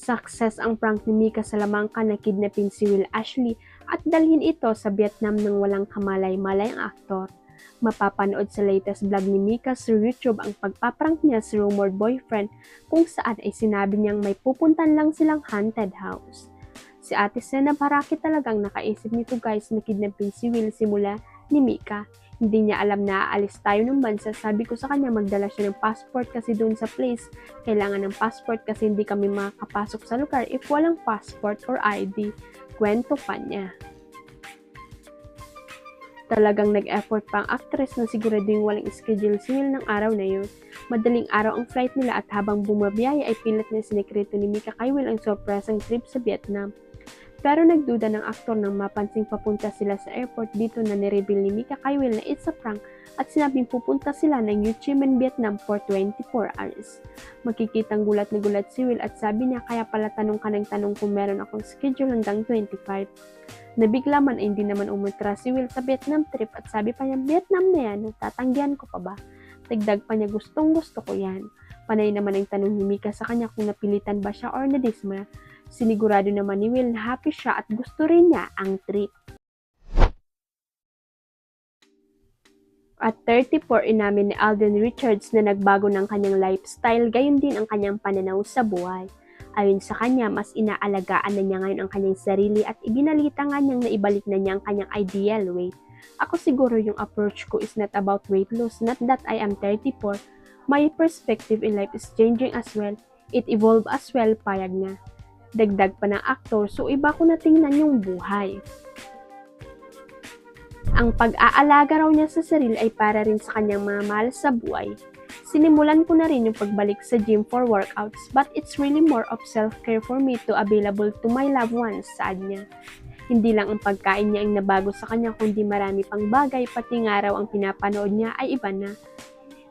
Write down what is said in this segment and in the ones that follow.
Success ang prank ni Mika Salamanca na kidnapin si Will Ashley at dalhin ito sa Vietnam ng walang kamalay-malay ang aktor. Mapapanood sa latest vlog ni Mika sa YouTube ang pagpaprank niya sa rumored boyfriend kung saan ay sinabi niyang may pupuntan lang silang haunted house. Si Ate Sena Baraki talagang nakaisip nito guys na kidnapin si Will simula ni Mika. Hindi niya alam na aalis tayo ng bansa. Sabi ko sa kanya magdala siya ng passport kasi doon sa place kailangan ng passport kasi hindi kami makakapasok sa lugar if walang passport or ID. Kwento pa niya. Talagang nag-effort pa ang actress na siguraduhin walang schedule si Will ng araw na yun. Madaling araw ang flight nila at habang bumabiyaya ay pilit na sinikreto ni Mika kay Will ang sorpresang trip sa Vietnam. Pero nagduda ng aktor nang mapansing papunta sila sa airport. Dito na nireveal ni Mika kay Will na it's a prank at sinabing pupunta sila ng Ho Chi Minh, Vietnam for 24 hours. Makikitang gulat na gulat si Will at sabi niya kaya pala tanong ka ng tanong kung meron akong schedule hanggang 25. Nabigla man ay hindi naman umultra si Will sa Vietnam trip at sabi pa niya Vietnam na yan, tatanggihan ko pa ba? Dagdag pa niya gustong gusto ko yan. Panay naman ang tanong ni Mika sa kanya kung napilitan ba siya or nadisma. Sinigurado naman ni Will na happy siya at gusto rin niya ang trip. At 34 inamin ni Alden Richards na nagbago ng kanyang lifestyle gayon din ang kanyang pananaw sa buhay. Ayon sa kanya, mas inaalagaan na niya ngayon ang kanyang sarili at ibinalita nga niyang naibalik na niya ang kanyang ideal weight. Ako siguro yung approach ko is not about weight loss, not that I am 34. My perspective in life is changing as well. It evolved as well, payag na. Dagdag pa ng aktor, so iba ko na tingnan yung buhay. Ang pag-aalaga raw niya sa sarili ay para rin sa kanyang mga mahal sa buhay. Sinimulan ko na rin yung pagbalik sa gym for workouts, but it's really more of self-care for me to available to my loved ones, saad niya. Hindi lang ang pagkain niya ang nabago sa kanya, kundi marami pang bagay, pati nga raw ang pinapanood niya ay iba na.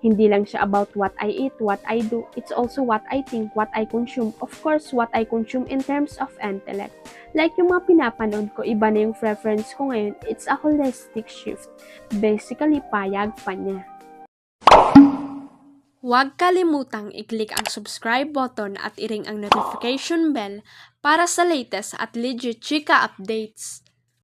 Hindi lang siya about what I eat, what I do. It's also what I think, what I consume. Of course, what I consume in terms of intellect. Like yung mga pinapanood ko, iba na yung preference ko ngayon. It's a holistic shift. Basically, payag pa niya. Huwag kalimutang i-click ang subscribe button at i-ring ang notification bell para sa latest at legit chika updates.